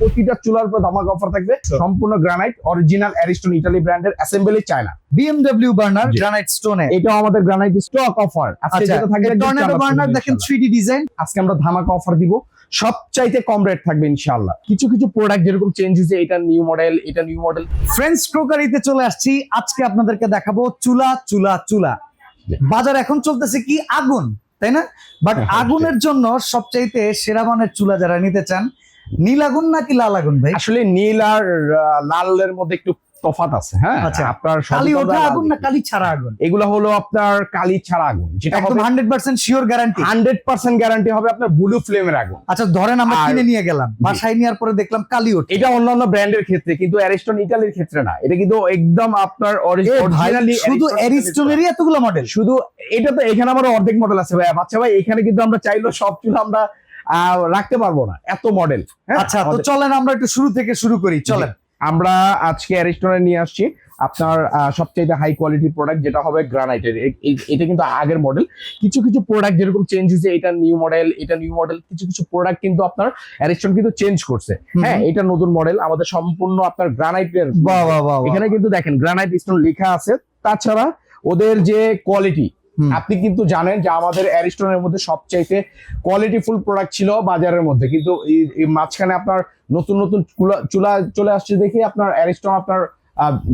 প্রতিটা চুলার উপর ধামাকা অফার থাকবে। সম্পূর্ণ গ্রানাইট, অরিজিনাল অ্যারিস্টন ইতালি ব্র্যান্ডের, assembly China. BMW burner granite স্টোনে, এটাও আমাদের গ্রানাইট স্টক অফার। আজকে যেটা থাকবে টর্নেডো বার্নার দেখেন 3D ডিজাইন। আজকে আমরা ধামাকা অফার দিব, সবচাইতে কম রেট থাকবে ইনশাআল্লাহ। কিছু কিছু প্রোডাক্ট যেরকম চেঞ্জ হয়েছে, এটা নিউ মডেল, এটা নিউ মডেল। ফ্রেন্ডস ক্রোকারিতে চলে আসছি, আজকে আপনাদেরকে দেখাবো চুলা চুলা চুলা। বাজার এখন চলতেছে কি আগুন, তাই না? বাট আগুনের জন্য সবচাইতে সেরা মানের চুলা যারা নিতে চান, নীল আগুন নাকি লাল আগুন ভাই? আসলে নীল আর লালের মধ্যে একটু তফাৎ আছে। হ্যাঁ, আচ্ছা, আপনার কালি ওঠা আগুন না কালি ছাড়া আগুন? এগুলো হলো আপনার কালি ছাড়া আগুন, যেটা একদম 100% শিওর গ্যারান্টি। 100% গ্যারান্টি হবে আপনার ব্লু ফ্লেমের আগুন। আচ্ছা, ধরেন আমরা কিনে নিয়ে গেলাম, বাসায় নেওয়ার পরে দেখলাম কালি ওঠে। এটা অন্যান্য ব্র্যান্ডের ক্ষেত্রে, কিন্তু অ্যারিস্টন ইতালির ক্ষেত্রে না। এটা কিন্তু একদম আপনার অরিজিনালি শুধু অ্যারিস্টনেরই এতগুলো মডেল। শুধু এটা তো এখানে আমার অর্ধেক মডেল আছে ভাই। বাচ্চা ভাই, এখানে কিন্তু আমরা চাইলেও সব চুলা আমরা রাখতে পারবো না, এত মডেল। আচ্ছা, তো চলেন আমরা একটু শুরু থেকে শুরু করি। চলেন, আমরা আজকে অ্যারিস্টনে নিয়ে আসছি আপনার সবচেয়ে হাই কোয়ালিটি প্রোডাক্ট, যেটা হবে গ্রানাইটের। এটা কিন্তু আগের মডেল। কিছু কিছু প্রোডাক্ট যেরকম চেঞ্জ হয়েছে, এটা নিউ মডেল, এটা নিউ মডেল। কিছু কিছু প্রোডাক্ট কিন্তু আপনার অ্যারিস্টন কিন্তু চেঞ্জ করছে। হ্যাঁ, এটা নতুন মডেল আমাদের, সম্পূর্ণ আপনার গ্রানাইটের। এখানে কিন্তু দেখেন গ্রানাইট স্টোন লেখা আছে। তাছাড়া ওদের যে কোয়ালিটি, আপনি কিন্তু জানেন যে আমাদের অ্যারিস্টনের মধ্যে সবচাইতে কোয়ালিটিফুল প্রোডাক্ট ছিল বাজারের মধ্যে, কিন্তু এই মাঝখানে আপনার নতুন নতুন চুলা চলে আসছে দেখে আপনার অ্যারিস্টন আপনার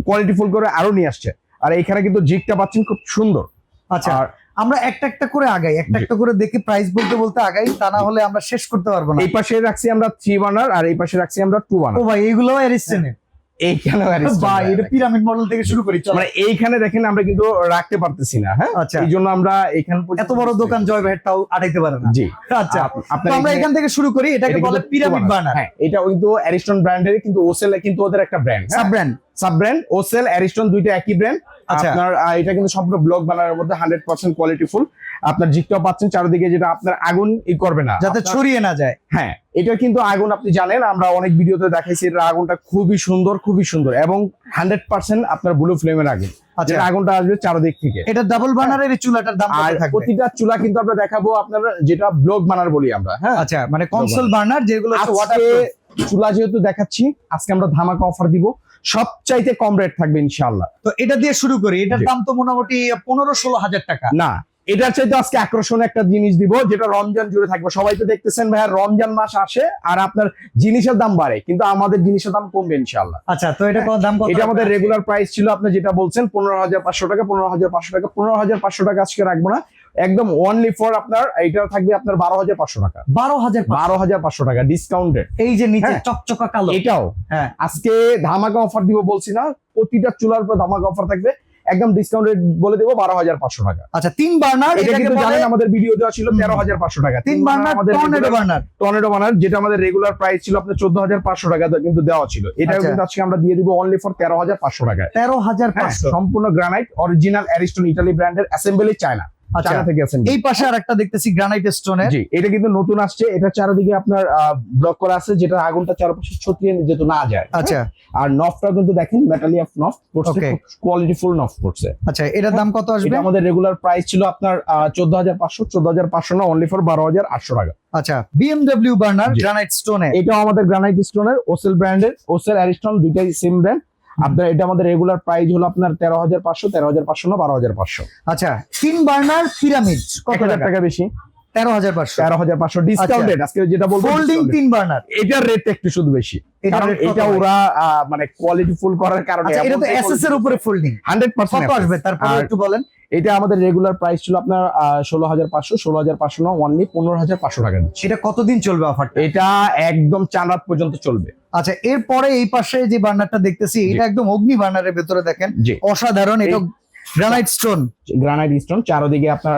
কোয়ালিটিফুল করে আরো নিয়ে আসছে। আর এখানে কিন্তু জিগটা পাচ্ছেন খুব সুন্দর। আচ্ছা, আমরা একটা একটা করে আগাই, একটা একটা করে দেখে প্রাইস বলতে বলতে আগাই, তা না হলে আমরা শেষ করতে পারবো না। এই পাশে রাখছি আমরা 3 বার্নার, আর এই পাশে রাখছি আমরা 2 বার্নার। ও ভাই, এগুলো অ্যারিস্টনের। এইখানে ভাই, এটা পিরামিড মডেল থেকে শুরু করি। মানে এইখানে দেখেন আমরা কিন্তু রাখতে পারতেছি না। হ্যাঁ, আচ্ছা, এই জন্য আমরা এখানে এত বড় দোকান জয় ভাইটাও আটাইতে পারে না। জি, আচ্ছা, তো আমরা এখান থেকে শুরু করি। এটাকে বলে পিরামিড বার্নার। হ্যাঁ, এটা কিন্তু অ্যারিস্টন ব্র্যান্ডের, কিন্তু ওসেল কিন্তু ওদের একটা ব্র্যান্ড, সাব ব্র্যান্ড। ওসেল অ্যারিস্টন দুইটা একই ব্র্যান্ড। আপনার এটা কিন্তু সম্পূর্ণ ব্লক বানানোর মধ্যে 100% কোয়ালিটিফুল। আপনার জিগটাও পাচ্ছেন চারিদিকে, যেটা আপনার আগুন করবে না, যাতে ছড়িয়ে না যায়। হ্যাঁ, এটা কিন্তু আগুন আপনি জানেন, আমরা অনেক ভিডিওতে দেখাইছি এর আগুনটা খুবই সুন্দর, খুবই সুন্দর, এবং 100% আপনার ব্লু ফ্লেমের আগুন। আচ্ছা, আগুনটা আসবে চারদিক থেকে। এটা ডাবল বার্নারের চুলাটার দাম কত থাকবে? প্রতিটা চুলা কিন্তু আমরা দেখাবো আপনার, যেটা ব্লক বার্নার বলি আমরা। হ্যাঁ, আচ্ছা, মানে কনসোল বার্নার যেগুলো চুলা যেহেতু দেখাচ্ছি, আজকে আমরা ধামাকা অফার দিব, সবচাইতে কম রেট থাকবে ইনশাআল্লাহ। তো এটা দিয়ে শুরু করি। এটার দাম তো মোটামুটি 15-16 হাজার টাকা না। এটার চাইতে আজকে আকর্ষণীয় একটা জিনিস দিব, যেটা রমজান জুড়ে থাকবে। সবাই তো দেখতেছেন ভাই, রমজান মাস আসে আর আপনার জিনিসের দাম বাড়ে, কিন্তু আমাদের জিনিসের দাম কমবে ইনশাআল্লাহ। আচ্ছা, তো এটা দাম কত? এটা আমাদের রেগুলার প্রাইস ছিল, আপনি যেটা বলছেন 15,500 টাকা, 15,500 টাকা, 15,500 টাকা আজকে রাখবো না, একদম অনলি ফর আপনার এটা থাকবে আপনার 12,500 টাকা। 12,500 টাকা ডিসকাউন্টেড। এই যে নিচে চকচকা কালো, এটাও হ্যাঁ আজকে ধামাকা অফার দিব, বলছি না, প্রতিটা চুলার উপর ধামাকা অফার থাকবে, একদম ডিসকাউন্টেড বলে দেবো 12,500 টাকা। আচ্ছা, 3 বার্নার, এটা কিন্তু জানেন আমাদের ভিডিও দেওয়া ছিল 13,500 টাকা। 3 বার্নার টর্নেডো বার্নার, যেটা আমাদের রেগুলার প্রাইস ছিল আপনার 14,500 টাকা কিন্তু দেওয়া ছিল। এটাও কিন্তু আজকে আমরা দিয়ে দিব অনলি ফর 13,500 টাকা। 13,500, সম্পূর্ণ গ্রানাইট, অরিজিনাল অ্যারিস্টন ইতালি ব্র্যান্ডের, অ্যাসেম্বলি চায়না। এই পাশে আরেকটা দেখতেছি গ্রানাইট স্টোনের। জি, এটা কিন্তু নতুন আসছে। এটা চারদিকে আপনার ব্লক করা আছে, যেটা আগুনটা চারপাশে ছড়িয়ে যেতে না যায়। আচ্ছা, আর নফটা কিন্তু দেখেন মেটালিয়াম নফ করছে, কোয়ালিটিফুল নফ করছে। আচ্ছা, এটার দাম কত আসবে? এটা আমাদের রেগুলার প্রাইস ছিল আপনার 14,500, 14,500 না, অনলি ফর 12,800 টাকা। আচ্ছা, BMW বার্নার গ্রানাইট স্টোনে, এটাও আমাদের গ্রানাইট স্টোনের, ওসেল ব্র্যান্ডের। ওসেল অ্যারিস্টন দুইটাই সেম ব্র্যান্ড। আপনার এটা আমাদের রেগুলার প্রাইস হলো আপনার 13,500, 13,500 না, 12,500। আচ্ছা, 3 বার্নার পিরামিড কত টাকা বেশি? 13,500 ডিসকাউন্টেড। আজকে যেটা বলবো, ফোল্ডিং 3 বার্নার, এটার রেট একটু শুধু বেশি, কারণ এটা ওরা মানে কোয়ালিটি ফুল করার কারণে। এটা তো এসএস এর উপরে ফোল্ডিং 100% কত আসবে তারপরে একটু বলেন। এটা আমাদের রেগুলার প্রাইস ছিল আপনার 16,500, 16,500 না, অনলি 15,500 টাকা। এটা কতদিন চলবে অফারটা? এটা একদম চাঁদ পর্যন্ত চলবে। আচ্ছা, এরপরে এই পাশে যে বার্নারটা দেখতেছি, এটা একদম অগ্নি বার্নারের ভেতরে দেখেন, অসাধারণ। এটা গ্রানাইট স্টোন, চারদিকে আপনার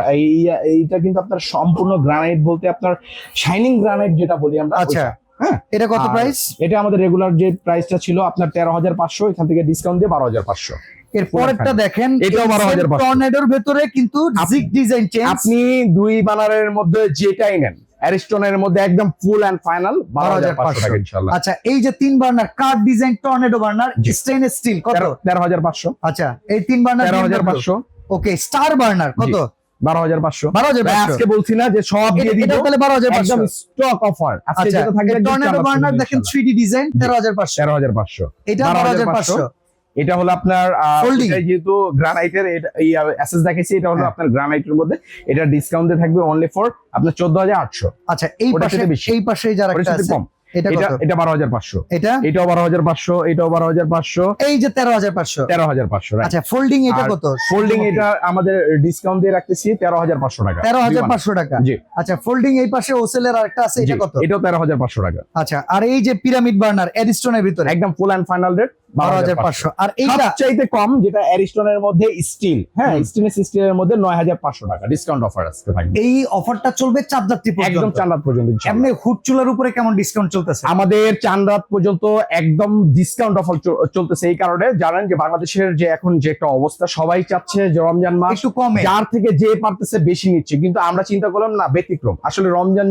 এইটা কিন্তু আপনার সম্পূর্ণ গ্রানাইট বলতে আপনার শাইনিং গ্রানাইট যেটা বলি আমরা। আচ্ছা, হ্যাঁ, এটা কত প্রাইস? এটা আমাদের রেগুলার যে প্রাইসটা ছিল আপনার 13,500, এখান থেকে ডিসকাউন্ট দিয়ে 12,500। এর পরেরটা দেখেন, এটাও 12,500। টর্নেডোর ভেতরে কিন্তু জিগ ডিজাইন চেঞ্জ। আপনি 2 বানারের মধ্যে যেটাই নেন, অ্যারিস্টনের মধ্যে একদম ফুল এন্ড ফাইনাল 12,500 টাকা ইনশাআল্লাহ। আচ্ছা, এই যে 3 burner card design tornado burner stainless steel কত? 13,500। আচ্ছা, এই 3 বার্নার 13,500। ওকে, স্টার বার্নার কত? 12,500 12,500 আজকে বলছি না যে সব দিয়ে দিব, এটা তাহলে 12,500 একদম স্টক অফার আজকে আচ্ছা যেটা থাকবে টর্নেডো বার্নার দেখেন 3D ডিজাইন 13,500 13,500 এটা 12,500 এটা হলো আপনার Folding। এটা যেহেতু গ্রানাইটের এই অ্যাসেস দেখেছি, এটা হলো হ্যাঁ। আপনার গ্রানাইটের মধ্যে, এটা ডিসকাউন্টে থাকবে অনলি ফর আপনার 14,800। আচ্ছা এই ওটার পাশে সাথে বেশি। এই পাশে যারা ওটার একটা সাথে আছে কম। এটা এটা কত এটা 12,500, এটা এটাও 12,500, এটাও 12,500, এই যে 13,500 13,500। আচ্ছা ফোল্ডিং এটা আর কত ফোল্ডিং এটা আমাদের ডিসকাউন্ট দিয়ে রাখতেছি 13,500 টাকা। 13,500 টাকা জি আচ্ছা ফোল্ডিং এই পাশে ওসেলের আরেকটা আছে এটা জি, কত এটাও 13,500 টাকা। আচ্ছা আর এই যে পিরামিড বার্নার এডিস্টোনের ভিতরে একদম ফুল এন্ড ফাইনাল রেট 12,500। 12,500 আর এইটা সবচাইতে কম যেটা অ্যারিস্টনের মধ্যে স্টিল, হ্যাঁ স্টিলের সিস্টেমের মধ্যে 9,500 টাকা ডিসকাউন্ট অফার আজকে থাকবে, এই অফারটা চলবে চাঁদরাত্রি একদম পর্যন্ত চাঁদ পর্যন্ত ইনশাআল্লাহ। এমনি হুড চুলার উপরে কেমন ডিসকাউন্ট চলতেছে আমাদের চাঁদ পর্যন্ত একদম ডিসকাউন্ট অফার চলতেছে, এই কারণে জানেন যে বাংলাদেশের যে এখন যে একটা অবস্থা, সবাই চাচ্ছে যে রমজান মাস একটু কমে যার থেকে যে পারতেছে বেশি নিচ্ছে, কিন্তু আমরা চিন্তা করলাম না ব্যতিক্রম, আসলে রমজান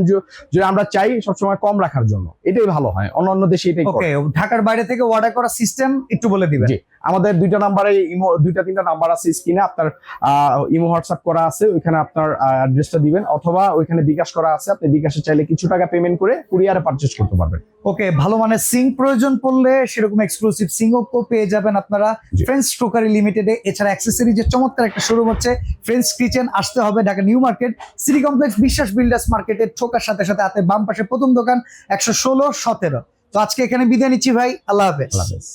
যে আমরা চাই সবসময় কম রাখার জন্য, এটাই ভালো হয়, অন্যান্য দেশে এটাই করে। ওকে ঢাকার বাইরে থেকে অর্ডার করা সিস্টেম একটু বলে দিবেন জি, আমাদের দুইটা নাম্বারে ইমো, দুইটা তিনটা নাম্বার আছে স্ক্রিনে, আপনার ইমো হোয়াটসঅ্যাপ করা আছে, ওইখানে আপনার অ্যাড্রেসটা দিবেন, অথবা ওইখানে বিকাশ করা আছে, আপনি বিকাশে চাইলে কিছু টাকা পেমেন্ট করে কুরিয়ারে পারচেজ করতে পারবেন। ওকে ভালো মানের সিঙ্ক প্রয়োজন পড়লে সেরকম এক্সক্লুসিভ সিঙ্কও পেয়ে যাবেন আপনারা জি। ফ্রেন্ডস ক্রোকারি লিমিটেডে। এছাড়া অ্যাক্সেসরিজের চমৎকার একটা শোরুম হচ্ছে ফ্রেন্ডস কিচেন, আসতে হবে Dhaka new market, city complex, বিশ্বাস বিল্ডার্স মার্কেটের ঠোকার সাথে সাথে হাতে বাম পাশে প্রথম দোকান 116-17। তো আজকে এখানে বিদায় নিচ্ছি ভাই, আল্লাহ হাফেজ। আল্লাহ হাফেজ।